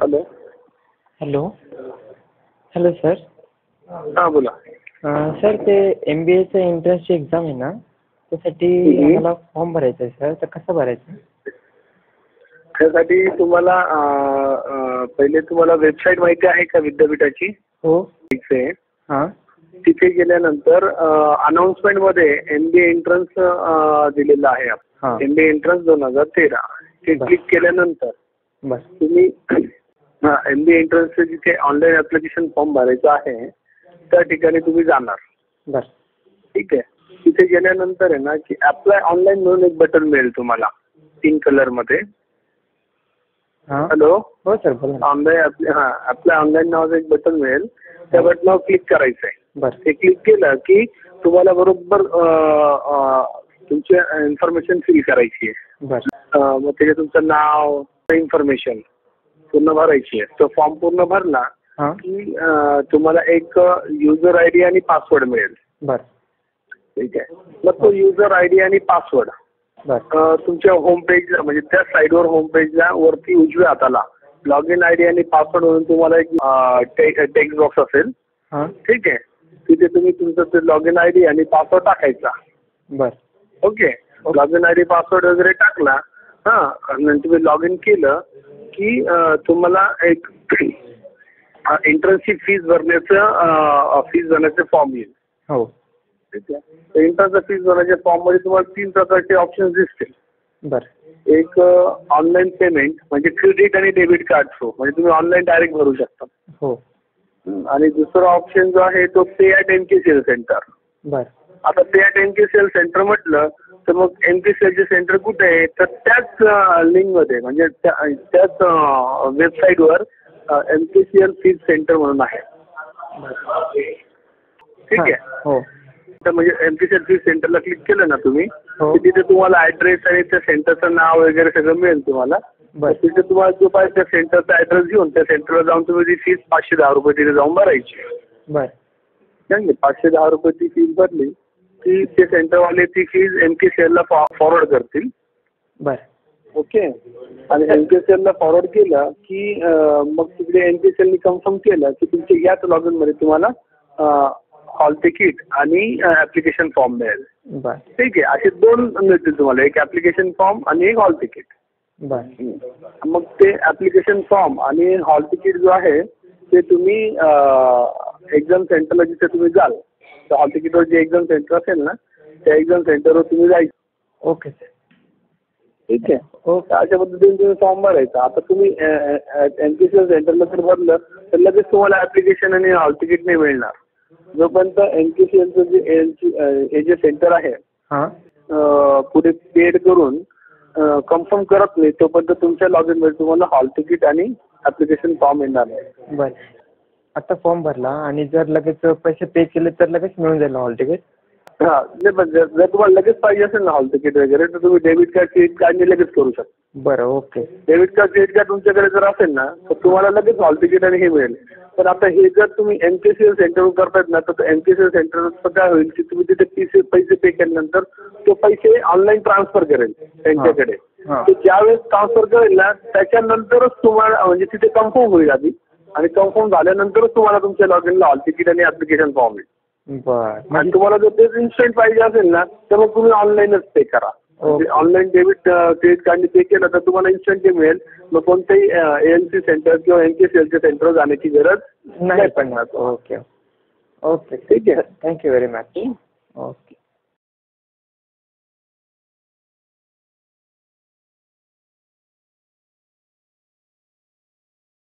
Hello. Hello. Hello sir. हां बोला. Sir ते MBAचं एंट्रन्सची एक्झाम आहे ना, त्यासाठी आम्हाला फॉर्म भरायचा आहे सर, तर कसं भरायचं? त्यासाठी तुम्हाला पहिले तुम्हाला वेबसाईट माहिती आहे का विद्यापीठाची? हो. ठीक आहे. हां. तिथे गेल्यानंतर अनाउन्समेंटमध्ये MBA एंट्रन्स दिलेलं आहे. हां. MBA एंट्रन्स 2013 ते क्लिक केल्यानंतर तुम्ही MBA एंट्रन्सचं जिथे ऑनलाईन ॲप्लिकेशन फॉर्म भरायचा आहे त्या ठिकाणी तुम्ही जाणार. ठीक आहे. तिथे गेल्यानंतर आहे ना की अप्लाय ऑनलाईन म्हणून एक बटन मिळेल तुम्हाला 3 कलरमध्ये. हॅलो. हो सर बोला. ऑनलाईन अप्लाय ऑनलाईन नावाचं एक बटन मिळेल. त्या बटनावर क्लिक करायचं आहे. ते क्लिक केलं की तुम्हाला बरोबर तुमची इन्फॉर्मेशन फिल करायची आहे. मग त्याच्यात तुमचं नाव, इन्फॉर्मेशन पूर्ण भरायची आहे. तो फॉर्म पूर्ण भरला की तुम्हाला एक युजर ID आणि पासवर्ड मिळेल. ठीक आहे. मग तो युजर ID आणि पासवर्ड तुमच्या होम पेजला म्हणजे त्या साईडवर होम पेजला वरती उजव्या हाताला लॉग इन ID आणि पासवर्ड म्हणून तुम्हाला एक टेक्स्ट बॉक्स असेल. ठीक आहे. तिथे तुम्ही तुमचं ते लॉग इन ID आणि पासवर्ड टाकायचा. Okay. Log in ID password वगैरे टाकला आणि तुम्ही लॉग इन केलं की तुम्हाला एक एंट्रन्सची फीस भरण्याचं फॉर्म येईल. हो. ठीक आहे. एंट्रन्सचा फीस भरण्याच्या फॉर्ममध्ये तुम्हाला 3 प्रकारचे ऑप्शन्स दिसतील. एक ऑनलाईन पेमेंट म्हणजे क्रेडिट आणि डेबिट कार्ड थ्रू म्हणजे तुम्ही ऑनलाईन डायरेक्ट भरू शकता. हो. आणि दुसरा ऑप्शन जो आहे तो पे ॲट MKCL सेंटर. आता पे ॲट MKCL सेंटर म्हटलं तर मग MKCLचे सेंटर कुठे आहे तर त्याच लिंकमध्ये म्हणजे त्याच वेबसाईटवर MKCL फीज सेंटर म्हणून आहे. ठीक आहे. हो. तर म्हणजे MKCL फीज सेंटरला क्लिक केलं ना तुम्ही तिथे तुम्हाला ॲड्रेस आणि त्या सेंटरचं नाव वगैरे सगळं मिळेल तुम्हाला. तिथे तुम्हाला जो पाहिजे त्या सेंटरचा ॲड्रेस घेऊन त्या सेंटरला जाऊन तुम्ही ती फीस ₹510 तिथे जाऊन भरायची. 510 रुपये ती फीस भरली की ते सेंटरवाले ती फीज MKCLला फॉरवर्ड करतील. ओके. आणि MKCLला फॉरवर्ड केलं की मग तिकडे MKCLनी कन्फर्म केलं की तुमच्या याच लॉग इनमध्ये तुम्हाला हॉल तिकीट आणि ॲप्लिकेशन फॉर्म मिळेल. ठीक आहे. असे 2 मिळतील तुम्हाला, एक ॲप्लिकेशन फॉर्म आणि एक हॉल तिकीट. मग ते ॲप्लिकेशन फॉर्म आणि हॉल तिकीट जो आहे ते तुम्ही एक्झाम सेंटरला जिथे तुम्ही जाल त्या हॉल तिकीटवर जे एक्झाम सेंटर असेल ना त्या एक्झाम सेंटरवर तुम्ही जायचं. ओके. ठीक आहे. अशा पद्धतीने तुम्ही फॉर्म भरायचा. आता तुम्ही MKCL सेंटरला जर भरलं तर लगेच तुम्हाला ॲप्लिकेशन आणि हॉल तिकीट नाही मिळणार. जोपर्यंत MKCLचं जे सेंटर आहे पुढे पेड करून कन्फर्म करत नाही तोपर्यंत तुमच्या लॉग इनमध्ये तुम्हाला हॉल तिकीट आणि ॲप्लिकेशन फॉर्म येणार नाही. आता फॉर्म भरला आणि जर लगेच पैसे पे केले तर लगेच मिळून जाईल हॉल तिकीट? जर तुम्हाला लगेच पाहिजे असेल ना हॉल तिकीट वगैरे तर तुम्ही डेबिट कार्ड क्रेडिट कार्डने लगेच करू शकता. Okay. Debit card credit card तुमच्याकडे जर असेल ना तर तुम्हाला लगेच हॉल तिकीट आणि हे मिळेल. पण आता हे जर तुम्ही MKCL सेंटरवर करतायत ना तर MKCL सेंटरचं काय होईल की तुम्ही तिथे पैसे पे केल्यानंतर तो पैसे ऑनलाईन ट्रान्सफर करेल त्यांच्याकडे. ज्यावेळेस ट्रान्सफर करेल ना त्याच्यानंतरच तुम्हाला म्हणजे तिथे कन्फर्म होईल आधी आणि कन्फर्म झाल्यानंतरच तुम्हाला तुमच्या लॉग इनला हॉल तिकीट आणि ॲप्लिकेशन फॉर्म येईल. आणि तुम्हाला जर तेच इन्स्टंट पाहिजे असेल ना तर मग तुम्ही ऑनलाईनच पे करा. म्हणजे ऑनलाईन डेबिट क्रेडिट कार्डने पे केलं तर तुम्हाला इन्स्टंट मिळेल. मग कोणत्याही AMC सेंटर किंवा MKCLच्या सेंटरवर जाण्याची गरज नाही पडणार. ओके. ठीक आहे. Thank you very much.